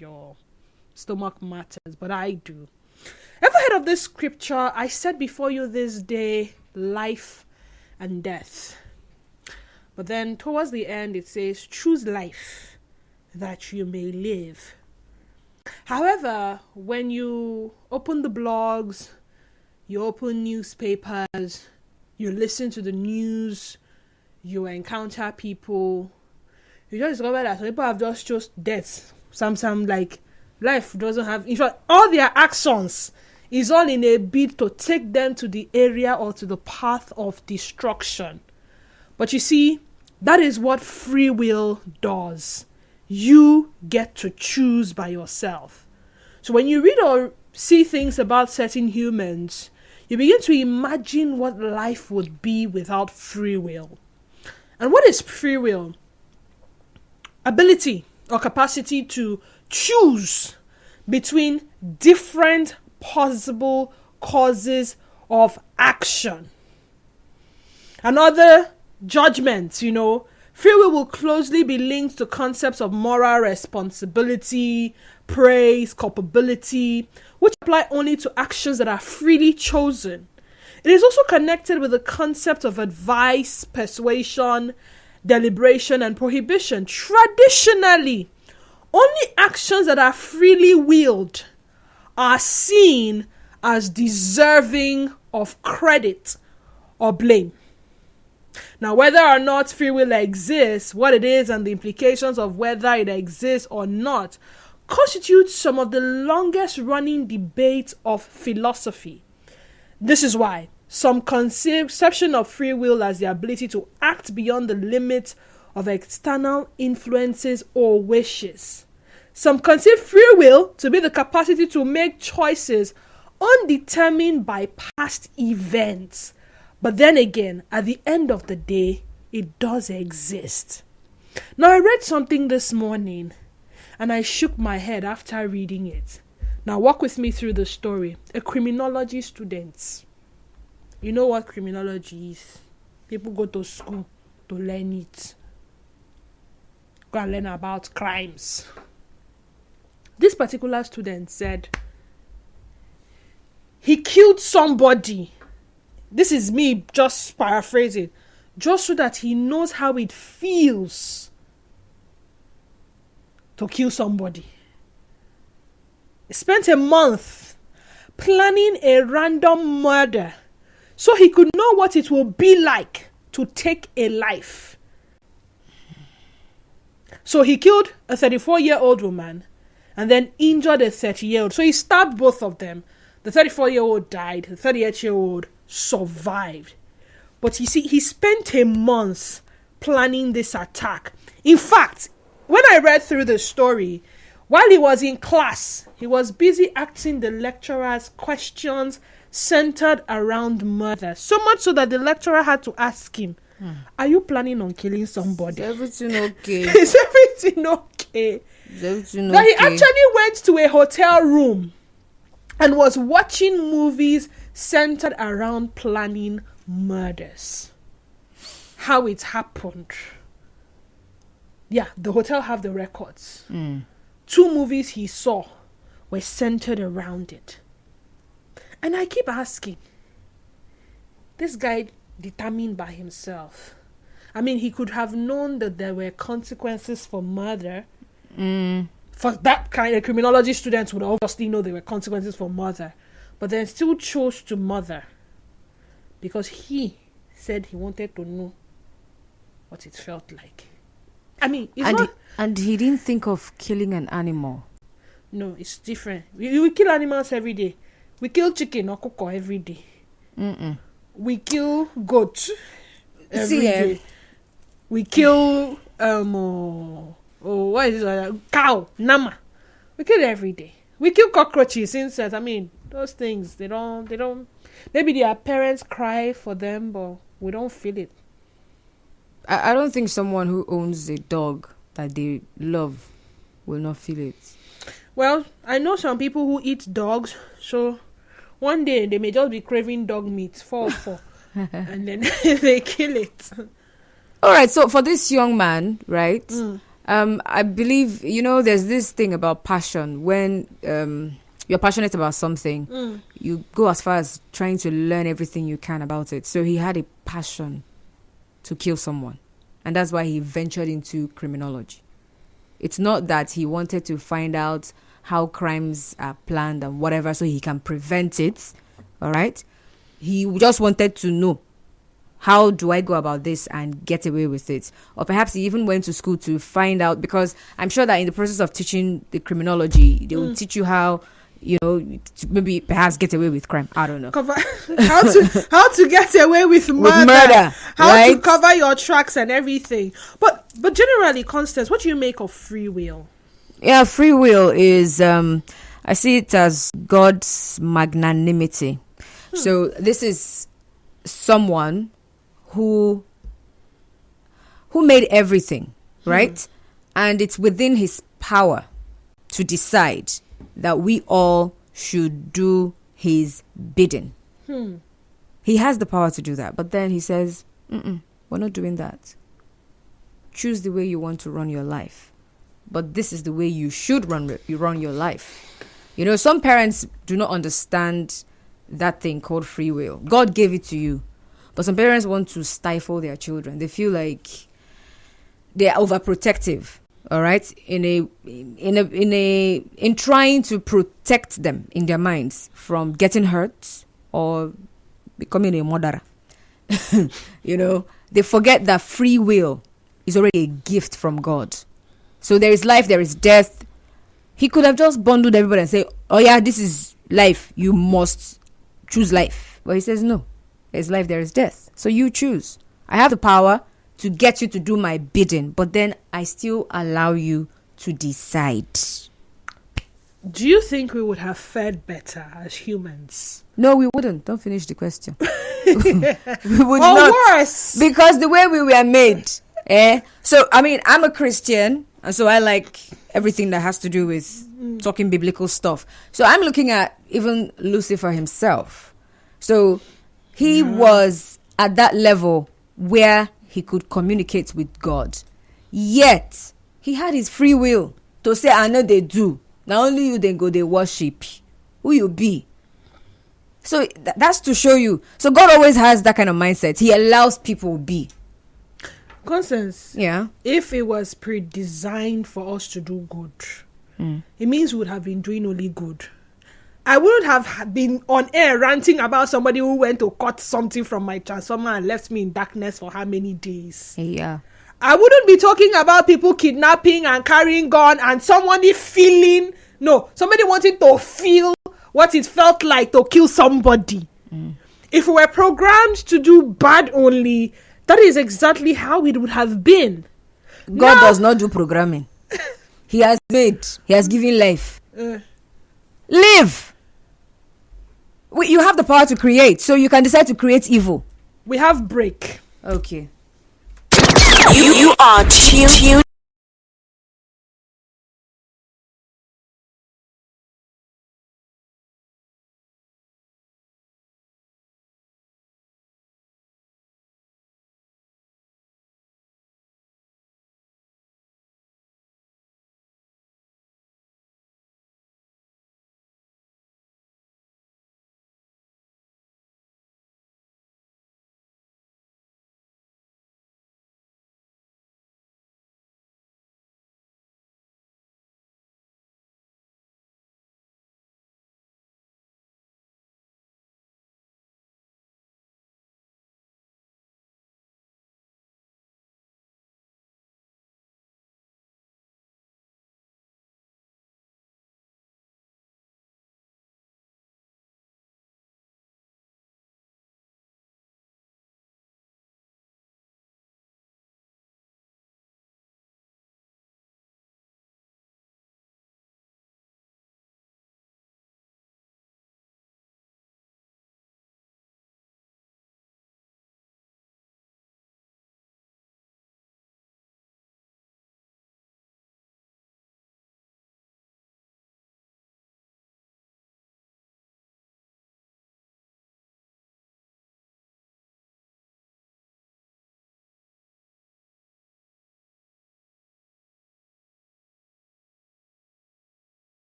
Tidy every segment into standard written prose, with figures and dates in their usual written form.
your stomach matters, but I do. Ever heard of this scripture? I said before you this day, life and death. But then towards the end, it says, choose life that you may live. However, when you open the blogs, you open newspapers, you listen to the news, you encounter people, you just discover that people have just chose death. Some like life doesn't have, in fact, all their actions is all in a bid to take them to the area or to the path of destruction. But you see, that is what free will does. You get to choose by yourself. So when you read or see things about certain humans, you begin to imagine what life would be without free will. And what is free will? Ability or capacity to choose between different possible causes of action. Another judgment, free will closely be linked to concepts of moral responsibility, praise, culpability, which apply only to actions that are freely chosen. It is also connected with the concept of advice, persuasion, deliberation, and prohibition. Traditionally, only actions that are freely willed are seen as deserving of credit or blame. Now, whether or not free will exists, what it is, and the implications of whether it exists or not constitutes some of the longest running debates of philosophy. This is why some conception of free will as the ability to act beyond the limits of external influences or wishes. Some conceive free will to be the capacity to make choices undetermined by past events. But then again, at the end of the day, it does exist. Now, I read something this morning and I shook my head after reading it. Now, walk with me through the story. A criminology student. You know what criminology is? People go to school to learn it. Go and learn about crimes. This particular student said he killed somebody. This is me just paraphrasing. Just so that he knows how it feels to kill somebody. He spent a month planning a random murder so he could know what it will be like to take a life. So he killed a 34-year-old woman and then injured a 30-year-old. So he stabbed both of them. The 34-year-old died. The 38-year-old survived. But you see, he spent a month planning this attack. In fact, when I read through the story, while he was in class, he was busy asking the lecturers questions centered around murder. So much so that the lecturer had to ask him, are you planning on killing somebody? Is everything okay? Is everything okay? Is everything That okay? he actually went to a hotel room and was watching movies centered around planning murders. How it happened. Yeah, the hotel have the records. 2 movies he saw were centered around it. And I keep asking, this guy determined by himself. I mean, he could have known that there were consequences for murder. For that kind of criminology, students would obviously know there were consequences for murder. But then still chose to murder. Because he said he wanted to know what it felt like. I mean, and he didn't think of killing an animal. No, it's different. We kill animals every day. We kill chicken or cook every day. We kill goat every day. We kill what is it? Cow, nama. We kill it every day. We kill cockroaches, insects. I mean, those things they don't. Maybe their parents cry for them, but we don't feel it. I don't think someone who owns a dog that they love will not feel it. Well, I know some people who eat dogs, so one day they may just be craving dog meat, and then they kill it. All right, so for this young man, right, I believe, there's this thing about passion. When you're passionate about something, you go as far as trying to learn everything you can about it. So he had a passion to kill someone. And that's why he ventured into criminology. It's not that he wanted to find out how crimes are planned and whatever so he can prevent it. All right? He just wanted to know, how do I go about this and get away with it? Or perhaps he even went to school to find out, because I'm sure that in the process of teaching the criminology, they will teach you how, to maybe perhaps get away with crime. I don't know. How to get away with murder. How to cover your tracks and everything. But generally, Constance, what do you make of free will? Yeah, free will is, I see it as God's magnanimity. So this is someone who made everything, right? And it's within his power to decide that we all should do his bidding. He has the power to do that. But then he says, we're not doing that. Choose the way you want to run your life. But this is the way you should run your life. Some parents do not understand that thing called free will. God gave it to you. But some parents want to stifle their children. They feel like they are overprotective. All right, in trying to protect them in their minds from getting hurt or becoming a murderer. They forget that free will is already a gift from God. So there is life, there is death. He could have just bundled everybody and say, "Oh yeah, this is life. You must choose life." But he says, "No, there's life, there is death. So you choose. I have the power to get you to do my bidding, but then I still allow you to decide." Do you think we would have fared better as humans? No, we wouldn't. Don't finish the question. We would or not. Worse. Because the way we were made. So, I'm a Christian, and so I like everything that has to do with talking biblical stuff. So I'm looking at even Lucifer himself. So he was at that level where he could communicate with God. Yet, he had his free will to say, "I know they do. Now only you then go they worship. Who you be?" So that's to show you. So God always has that kind of mindset. He allows people be. Constance, Yeah. if it was pre-designed for us to do good, it means we would have been doing only good. I wouldn't have been on air ranting about somebody who went to cut something from my transformer and left me in darkness for how many days. Yeah. I wouldn't be talking about people kidnapping and carrying gun and somebody wanting to feel what it felt like to kill somebody. If we were programmed to do bad only, that is exactly how it would have been. God does not do programming. He has given life. Live. You have the power to create, so you can decide to create evil. We have break. Okay. You are tuned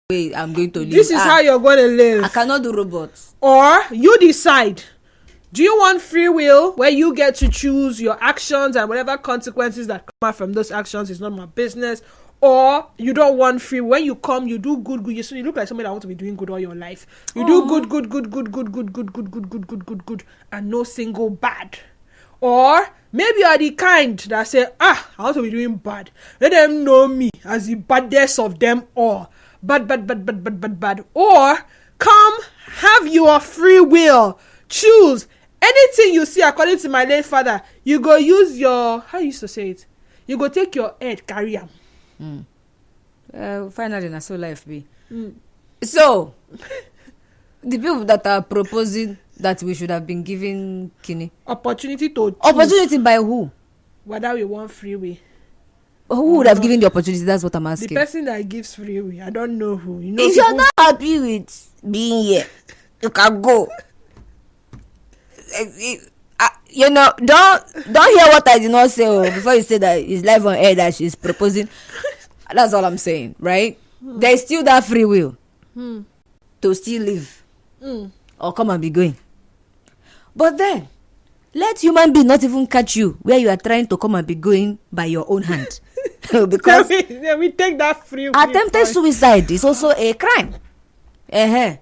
way I'm going to live. This is how you're going to live. I cannot do robots. Or you decide. Do you want free will where you get to choose your actions and whatever consequences that come out from those actions is not my business? Or you don't want free. When you come, you do good. You look like somebody that wants to be doing good all your life. You do good, and no single bad. Or maybe you are the kind that say, I want to be doing bad. Let them know me as the baddest of them all. Bad. Or come, have your free will. Choose anything you see according to my late father. You go use your, how you used to say it? You go take your head, carry am. Finally, na so life be. So, the people that are proposing that we should have been given opportunity to choose. Opportunity by who? Whether we want free will. Who would have given the opportunity? That's what I'm asking. The person that gives free will. I don't know who. If you're not happy with being here, you can go. Don't hear what I did not say before you say that it's live on air that she's proposing. That's all I'm saying, right? There's still that free will to still live or come and be going. But then, let human being not even catch you where you are trying to come and be going by your own hand. Because we take that free will. Attempted suicide is also a crime. So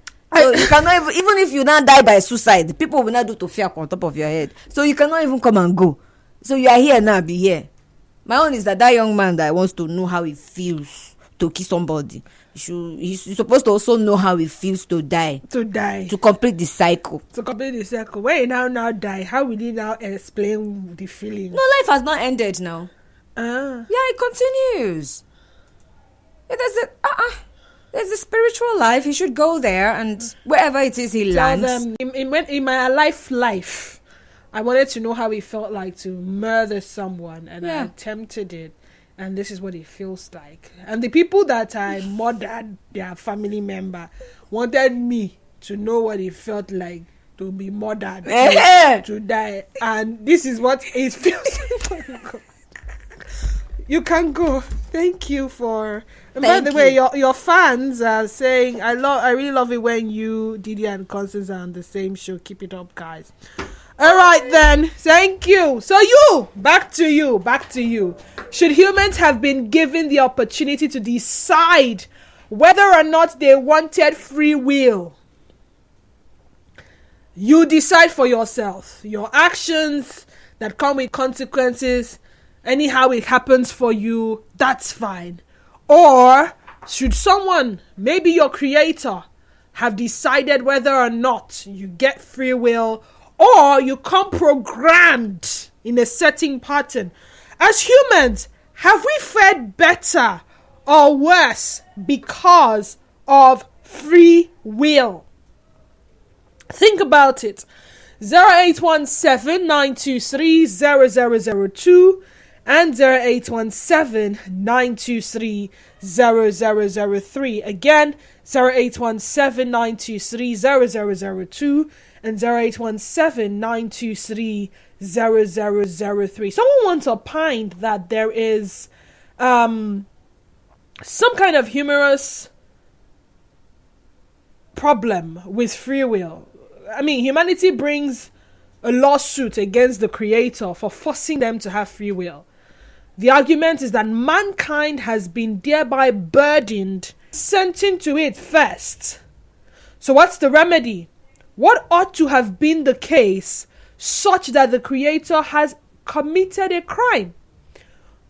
you cannot even if you now die by suicide, people will not do to fear on top of your head. So you cannot even come and go. So you are here now, be here. My own is that young man that wants to know how it feels to kill somebody. He's supposed to also know how it feels to die. To complete the cycle. When you now die, how will you now explain the feeling? No, life has not ended now. Yeah, it continues. There's a spiritual life. He should go there, and wherever it is he lands. In my life, I wanted to know how it felt like to murder someone, and I attempted it, and this is what it feels like. And the people that I murdered, their family member, wanted me to know what it felt like to be murdered, to die, and this is what it feels like. You can go. Thank you for. And by the way, your fans are saying, I really love it when you, Didi, and Constance are on the same show. Keep it up, guys. All right then. Thank you. So back to you. Should humans have been given the opportunity to decide whether or not they wanted free will? You decide for yourself. Your actions that come with consequences. Anyhow it happens for you, that's fine. Or should someone, maybe your creator, have decided whether or not you get free will, or you come programmed in a certain pattern? As humans, have we fared better or worse because of free will? Think about it. 0817-923-0002 and 0817-923-0003. Again, 0817-923-0002 and 0817-923-0003. Someone once opined that there is some kind of humorous problem with free will. I mean, humanity brings a lawsuit against the creator for forcing them to have free will. The argument is that mankind has been thereby burdened, sent into it first. So what's the remedy? What ought to have been the case such that the creator has committed a crime?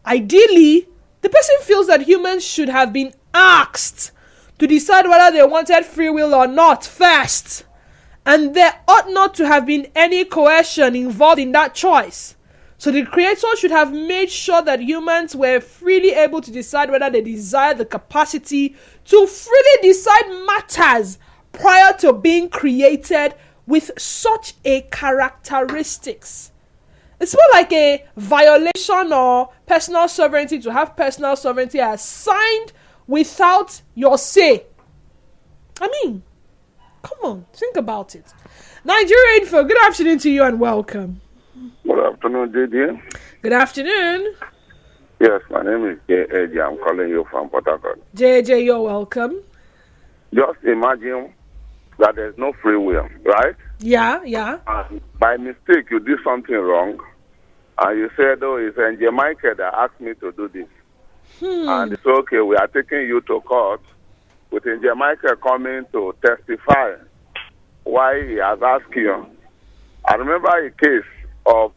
Ideally, the person feels that humans should have been asked to decide whether they wanted free will or not first. And there ought not to have been any coercion involved in that choice. So the creator should have made sure that humans were freely able to decide whether they desire the capacity to freely decide matters prior to being created with such a characteristics. It's more like a violation of personal sovereignty to have personal sovereignty assigned without your say. I mean, come on, think about it. Nigeria Info, good afternoon to you and welcome. Good afternoon, JD. Good afternoon. Yes, my name is JJ. I'm calling you from Port Harcourt. JJ, you're welcome. just imagine that there's no free will, right? Yeah, yeah. And by mistake, you did something wrong, and you said, oh, it's Angel Michael that asked me to do this. And it's okay, we are taking you to court with Angel Michael coming to testify why he has asked you. I remember a case of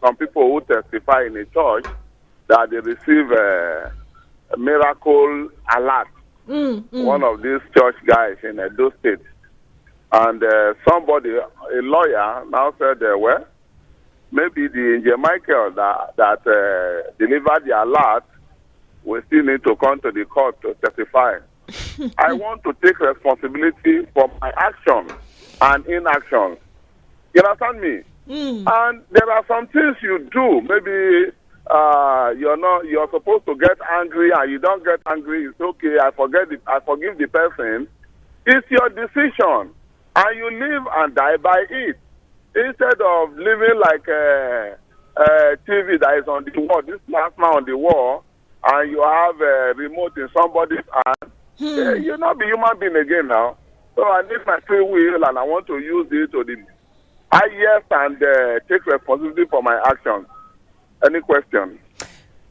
some people who testify in a church that they receive a miracle alert. One of these church guys in Edo State. And somebody, a lawyer, now said, well, maybe the Angel Michael that delivered the alert will still need to come to the court to testify. I want to take responsibility for my actions and inactions. You understand me? And there are some things you do. Maybe you're supposed to get angry and you don't get angry. It's okay. I forgive the person. It's your decision, and you live and die by it. Instead of living like a TV that is on the wall, this plasma on the wall, and you have a remote in somebody's hand, you'll not be human being again now. So I need my free will, and I want to use it to the highest and take responsibility for my actions. Any question?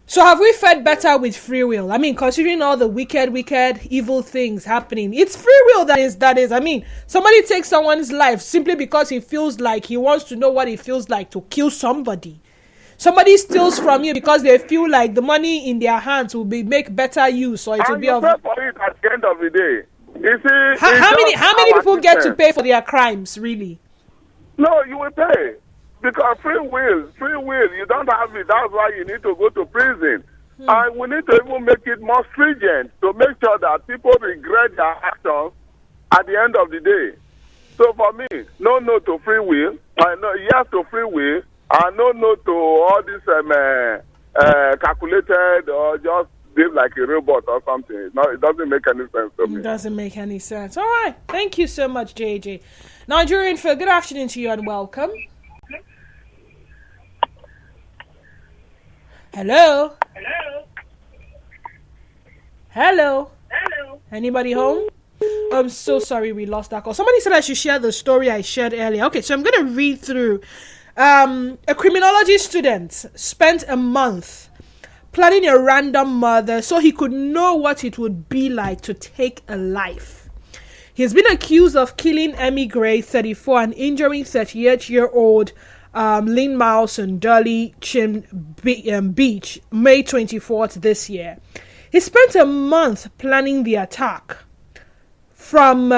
So have we fared better with free will? I mean, considering all the wicked, evil things happening, it's free will that is. I mean, somebody takes someone's life simply because he feels like he wants to know what it feels like to kill somebody. Somebody steals from you because they feel like the money in their hands will make better use, or it will be of. Pay for it at the end of the day. You see, how many people get to pay for their crimes, really? No, you will pay. Because free will, you don't have it. That's why you need to go to prison. And we need to even make it more stringent to make sure that people regret their actions at the end of the day. So for me, no to free will, yes to free will, and no to all this calculated or just live like a robot or something. No, it doesn't make any sense to me. It doesn't make any sense. All right. Thank you so much, JJ. Nigerian Phil, good afternoon to you and welcome. Hello? Hello? Anybody home? I'm so sorry we lost that call. Somebody said I should share the story I shared earlier. Okay, so I'm going to read through. A criminology student spent a month planning a random murder so he could know what it would be like to take a life. He's been accused of killing Emmy Gray, 34, and injuring 38-year-old Lynn Mouse and Dolly Chin Beach, May 24th this year. He spent a month planning the attack. From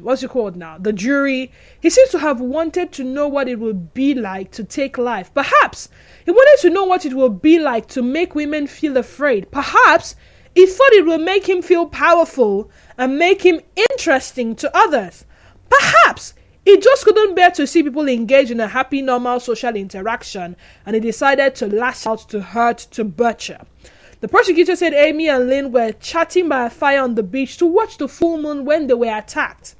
what's it called now? The jury. He seems to have wanted to know what it would be like to take life. Perhaps he wanted to know what it will be like to make women feel afraid. Perhaps he thought it will make him feel powerful and make him interesting to others. Perhaps he just couldn't bear to see people engage in a happy, normal social interaction, and he decided to lash out, to hurt, to butcher. The prosecutor said Amy and Lynn were chatting by a fire on the beach to watch the full moon when they were attacked.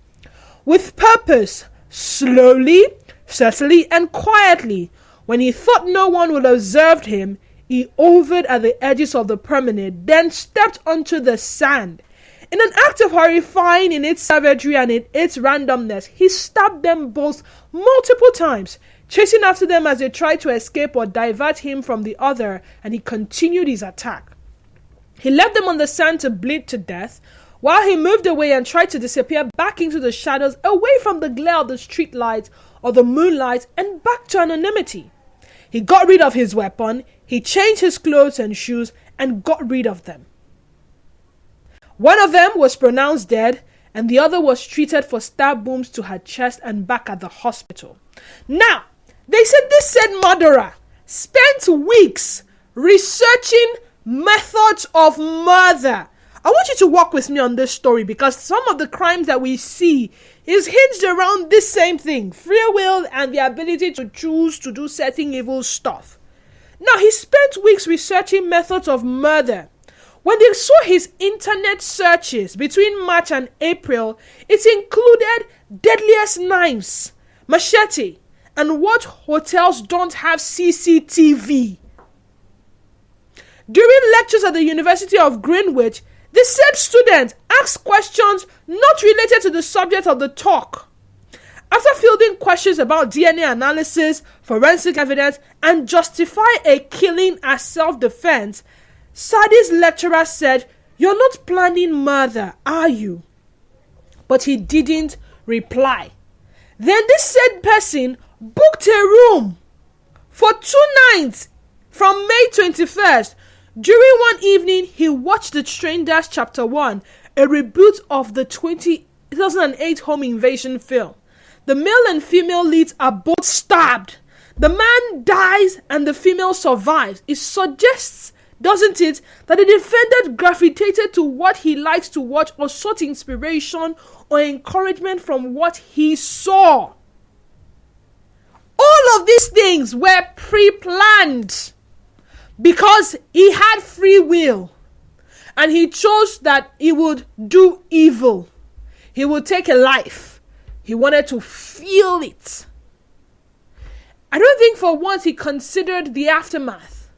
With purpose, slowly, subtly, and quietly, when he thought no one would observe him, he hovered at the edges of the promenade, then stepped onto the sand. In an act of horrifying in its savagery and in its randomness, he stabbed them both multiple times, chasing after them as they tried to escape or divert him from the other, and he continued his attack. He left them on the sand to bleed to death, while he moved away and tried to disappear back into the shadows, away from the glare of the street lights or the moonlight, and back to anonymity. He got rid of his weapon, he changed his clothes and shoes, and got rid of them. One of them was pronounced dead, and the other was treated for stab wounds to her chest and back at the hospital. Now, they said this said murderer spent weeks researching methods of murder. I want you to walk with me on this story, because some of the crimes that we see is hinged around this same thing: free will and the ability to choose to do certain evil stuff. Now, he spent weeks researching methods of murder. When they saw his internet searches between March and April, it included deadliest knives, machete, and what hotels don't have CCTV. During lectures at the University of Greenwich, The said student asked questions not related to the subject of the talk. After fielding questions about DNA analysis, forensic evidence, and justify a killing as self-defense, Sadi's lecturer said, "You're not planning murder, are you?" But he didn't reply. Then this said person booked a room for 2 nights from May 21st. During one evening, he watched The Strangers Chapter 1, a reboot of the 2008 home invasion film. The male and female leads are both stabbed. The man dies and the female survives. It suggests, doesn't it, that the defendant gravitated to what he likes to watch or sought inspiration or encouragement from what he saw. All of these things were pre-planned because he had free will and he chose that he would do evil. He would take a life. He wanted to feel it. I don't think for once he considered the aftermath.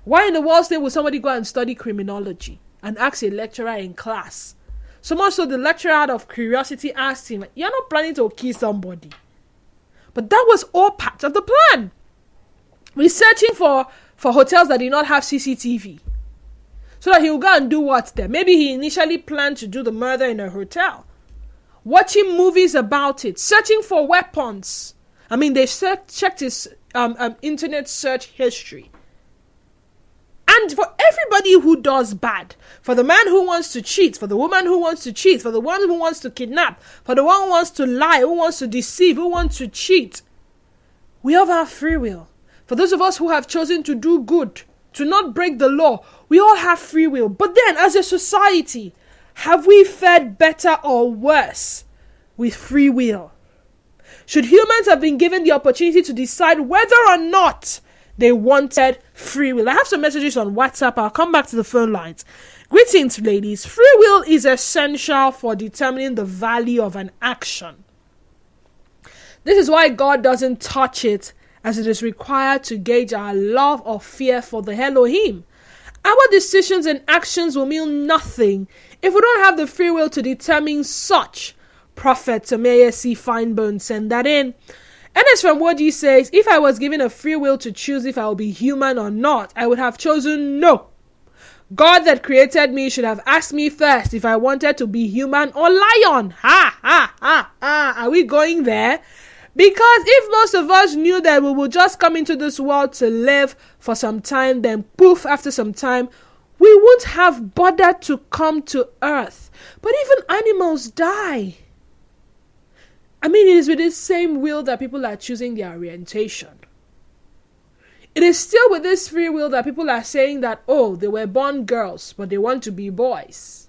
Why in the world's name would somebody go and study criminology and ask a lecturer in class? So much so the lecturer, out of curiosity, asked him, "You're not planning to kill somebody?" But that was all part of the plan. Researching for hotels that did not have CCTV. So that he will go and do what there? Maybe he initially planned to do the murder in a hotel. Watching movies about it. Searching for weapons. I mean, they checked his internet search history. And for everybody who does bad, for the man who wants to cheat, for the woman who wants to cheat, for the one who wants to kidnap, for the one who wants to lie, who wants to deceive, who wants to cheat, we have our free will. For those of us who have chosen to do good, to not break the law, we all have free will. But then, as a society, have we fared better or worse with free will? Should humans have been given the opportunity to decide whether or not they wanted free will? I have some messages on WhatsApp. I'll come back to the phone lines. Greetings, ladies. Free will is essential for determining the value of an action. This is why God doesn't touch it, as it is required to gauge our love or fear for the Elohim. Our decisions and actions will mean nothing if we don't have the free will to determine such. Prophet Tameya C. Finebone send that in. Ernest from Wodi says, if I was given a free will to choose if I will be human or not, I would have chosen no. God that created me should have asked me first if I wanted to be human or lion. Ha, ha, ha, ha. Are we going there? Because if most of us knew that we would just come into this world to live for some time, then poof, after some time, we wouldn't have bothered to come to earth. But even animals die. I mean, it is with this same will that people are choosing their orientation. It is still with this free will that people are saying that, oh, they were born girls, but they want to be boys.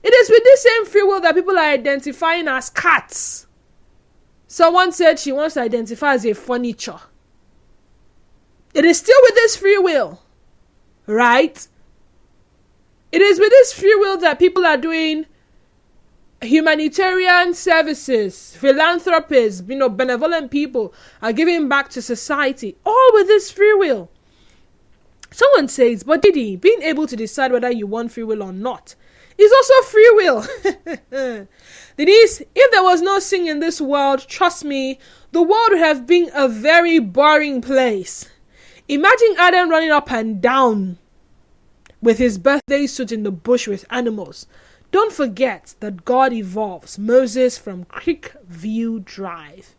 It is with this same free will that people are identifying as cats. Someone said she wants to identify as a furniture. It is still with this free will, right? It is with this free will that people are doing humanitarian services, philanthropists, benevolent people are giving back to society, all with this free will. Someone says, but Didi, being able to decide whether you want free will or not is also free will. Denise, if there was no sin in this world, trust me, the world would have been a very boring place. Imagine Adam running up and down with his birthday suit in the bush with animals. Don't forget that God evolves Moses from Creekview Drive.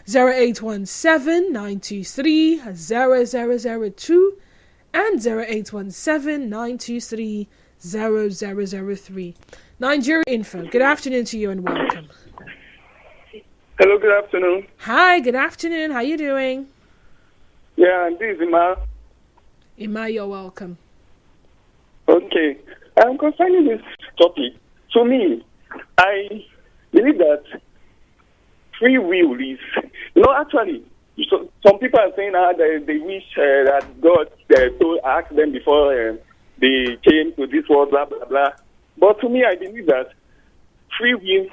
0817-923-0002 and 0817-923-0003. Nigeria Info, good afternoon to you and welcome. Hello, good afternoon. Hi, good afternoon. How you doing? Yeah, this is Ima. Ima, you're welcome. Okay. Concerning this topic, to me, I believe that free will is, actually, so some people are saying that they wish that God asked them before they came to this world, blah, blah, blah. But to me, I believe that free will,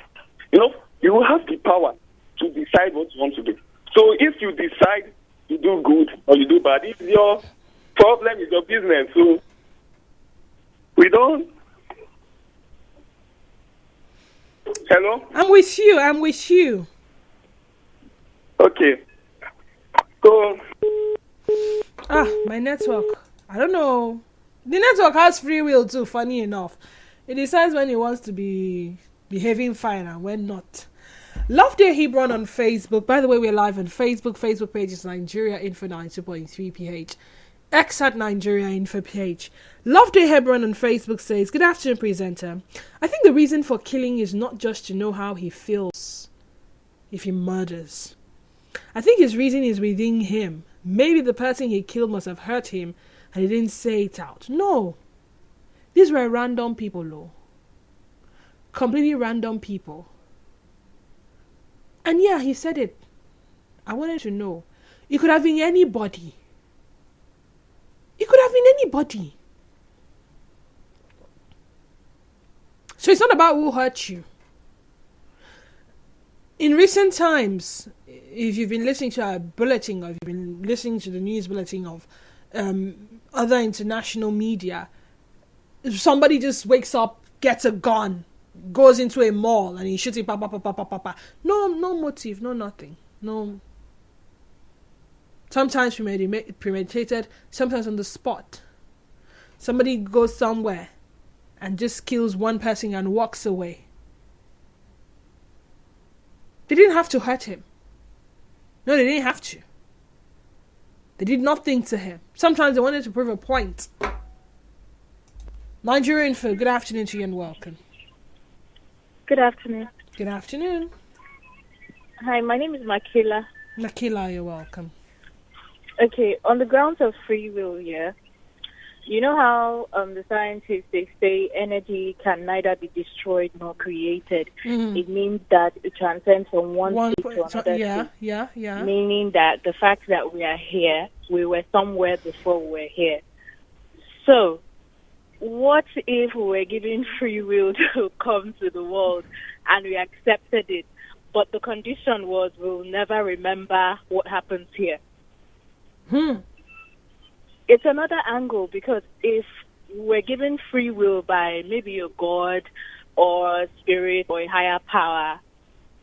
you have the power to decide what you want to do. So if you decide to do good or you do bad, it's your problem, it's your business. So We don't. Hello? I'm with you. Okay. So, My network. I don't know. The network has free will too, funny enough. It decides when it wants to be behaving fine and when not. Love Day Hebron on Facebook. By the way, we're live on Facebook. Facebook page is Nigeria Info 92.3 PH. X at Nigeria Info PH. Love Day Hebron on Facebook says, good afternoon, presenter. I think the reason for killing is not just to know how he feels if he murders. I think his reason is within him. Maybe the person he killed must have hurt him and he didn't say it out. No. These were random people, though. Completely random people. And yeah, he said it. I wanted to know. It could have been anybody. It could have been anybody. So it's not about who hurt you. In recent times, if you've been listening to our bulletin, or if you've been listening to the news bulletin of other international media, if somebody just wakes up, gets a gun, goes into a mall, and he shoots it, no motive, no nothing, no. Sometimes premeditated, sometimes on the spot. Somebody goes somewhere and just kills one person and walks away. They didn't have to hurt him. No, they didn't have to. They did nothing to him. Sometimes they wanted to prove a point. Nigeria Info, good afternoon to you and welcome. Good afternoon. Good afternoon. Hi, my name is Makila. Makila, you're welcome. Okay, on the grounds of free will, yeah, you know how the scientists, they say energy can neither be destroyed nor created. Mm-hmm. It means that it transcends from one state to another state. Yeah. Meaning that the fact that we are here, we were somewhere before we were here. So, what if we were given free will to come to the world and we accepted it, but the condition was we'll never remember what happens here? It's another angle, because if we're given free will by maybe a god or a spirit or a higher power,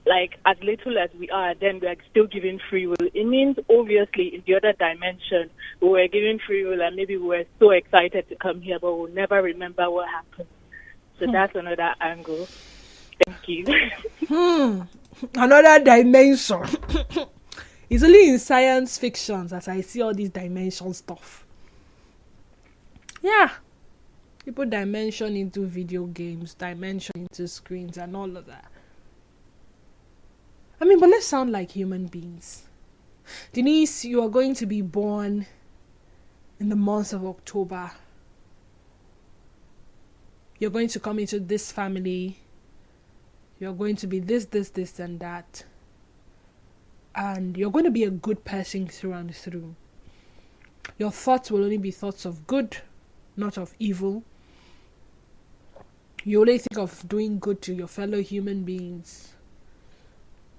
like as little as we are, then we are still given free will. It means obviously in the other dimension we were given free will and maybe we were so excited to come here, but we'll never remember what happened. So that's another angle. Thank you. Another dimension. It's only in science fiction that I see all this dimension stuff. Yeah. People dimension into video games, dimension into screens and all of that. I mean, but let's sound like human beings. Denise, you are going to be born in the month of October. You're going to come into this family. You're going to be this, and that. And you're going to be a good person through and through. Your thoughts will only be thoughts of good, not of evil. You only think of doing good to your fellow human beings.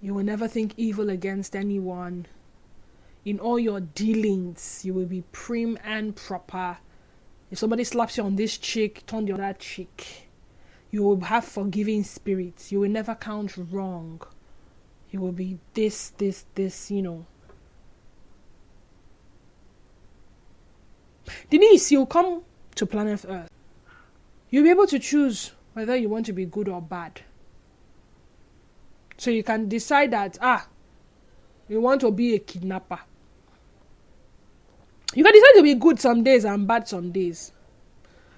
You will never think evil against anyone. In all your dealings, you will be prim and proper. If somebody slaps you on this cheek, turn the other cheek. You will have forgiving spirits. You will never count wrong. You will be this, you know. Denise, you'll come to planet Earth. You'll be able to choose whether you want to be good or bad. So you can decide that, you want to be a kidnapper. You can decide to be good some days and bad some days.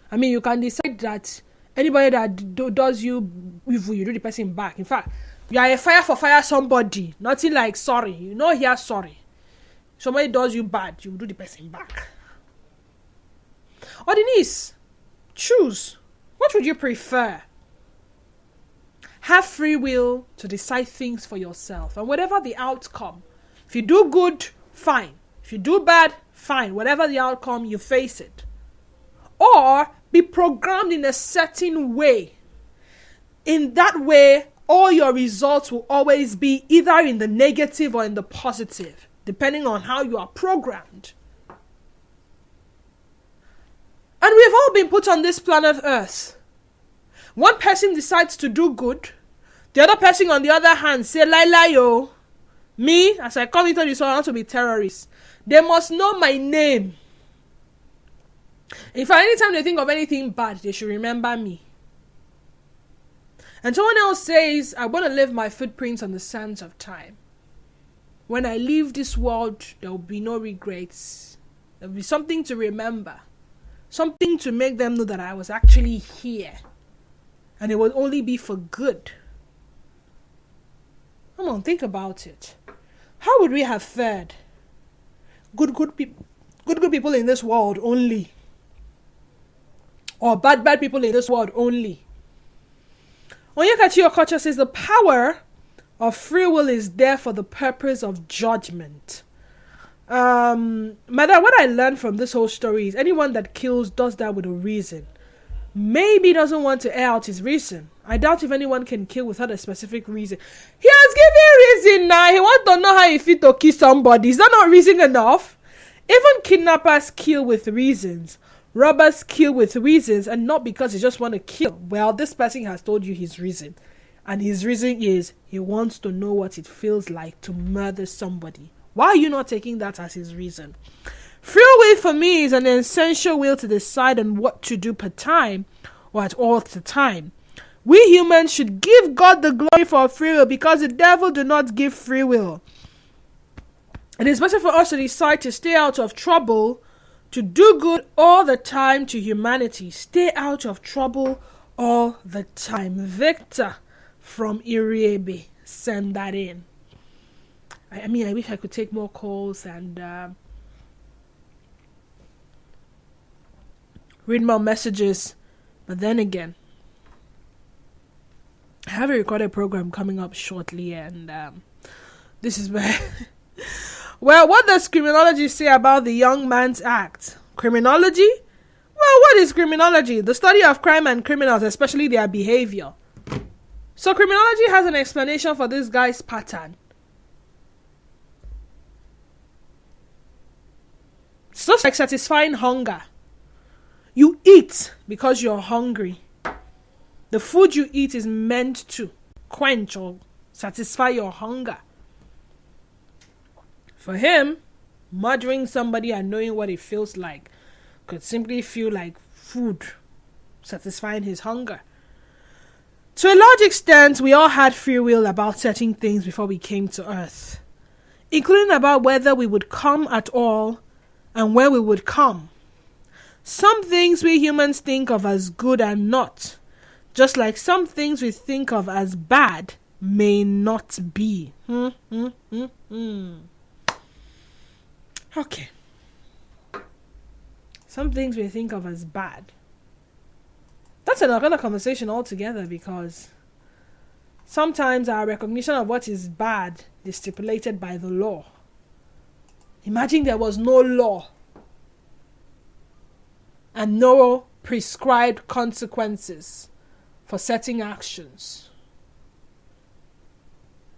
I mean, you can decide that anybody that does you evil, you do the person back. In fact, you are a fire for fire somebody. Nothing like sorry. You know here sorry. Somebody does you bad, you do the person back. Or Denise, choose. What would you prefer? Have free will to decide things for yourself. And whatever the outcome, if you do good, fine. If you do bad, fine. Whatever the outcome, you face it. Or be programmed in a certain way. In that way, all your results will always be either in the negative or in the positive, depending on how you are programmed. And we've all been put on this planet Earth. One person decides to do good. The other person, on the other hand, say, lie, yo. Me, as I come into this world, I want to be terrorist. They must know my name. If anytime they think of anything bad, they should remember me. And someone else says, I want to leave my footprints on the sands of time. When I leave this world, there will be no regrets. There will be something to remember. Something to make them know that I was actually here. And it will only be for good. Come on, think about it. How would we have fared? Good people in this world only. Or bad people in this world only. Onyekachi Okocha says the power of free will is there for the purpose of judgment. Mother, what I learned from this whole story is anyone that kills does that with a reason. Maybe doesn't want to air out his reason. I doubt if anyone can kill without a specific reason. He has given reason now. He wants to know how he fit to kill somebody. Is that not reason enough? Even kidnappers kill with reasons. Robbers kill with reasons, and not because they just want to kill. Well, this person has told you his reason. And his reason is he wants to know what it feels like to murder somebody. Why are you not taking that as his reason? Free will for me is an essential will to decide on what to do per time or at all the time. We humans should give God the glory for free will because the devil do not give free will. It is better for us to decide to stay out of trouble, to do good all the time to humanity. Stay out of trouble all the time. Victor from Iriebe, send that in. I mean, I wish I could take more calls and read more messages. But then again, I have a recorded program coming up shortly, and this is where... Well, what does criminology say about the Young Man's Act? Criminology? Well, what is criminology? The study of crime and criminals, especially their behavior. So criminology has an explanation for this guy's pattern. It's just like satisfying hunger. You eat because you're hungry. The food you eat is meant to quench or satisfy your hunger. For him, murdering somebody and knowing what it feels like could simply feel like food satisfying his hunger. To a large extent, we all had free will about certain things before we came to Earth, including about whether we would come at all and where we would come. Some things we humans think of as good and not, just like some things we think of as bad may not be. Okay. Some things we think of as bad. That's another conversation altogether, because sometimes our recognition of what is bad is stipulated by the law. Imagine there was no law and no prescribed consequences for certain actions.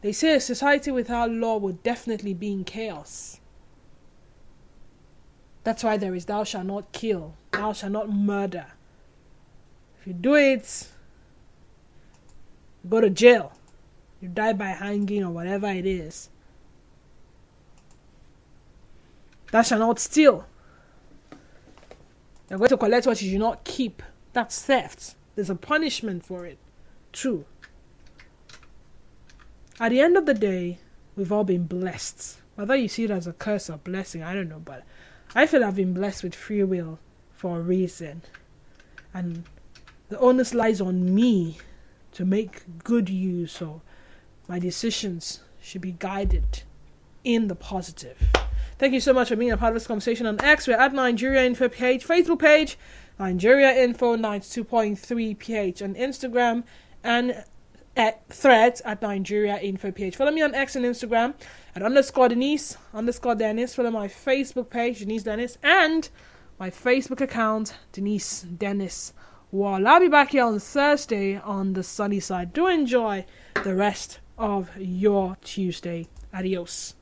They say a society without law would definitely be in chaos. That's why there is thou shalt not kill, thou shalt not murder. If you do it, you go to jail. You die by hanging or whatever it is. Thou shalt not steal. You're going to collect what you do not keep. That's theft. There's a punishment for it. True. At the end of the day, we've all been blessed. Whether you see it as a curse or blessing, I don't know, but I feel I've been blessed with free will for a reason. And the onus lies on me to make good use, so my decisions should be guided in the positive. Thank you so much for being a part of this conversation on X. We're at Nigeria Info page, Facebook page, Nigeria Info 92.3 PH, on Instagram and at Threads at Nigeria Info PH. Follow me on X and Instagram at _Denise _Dennis. Follow my Facebook page, Denise Dennis, and my Facebook account, Denise Dennis. Well, I'll be back here on Thursday on the sunny side. Do enjoy the rest of your Tuesday. Adios.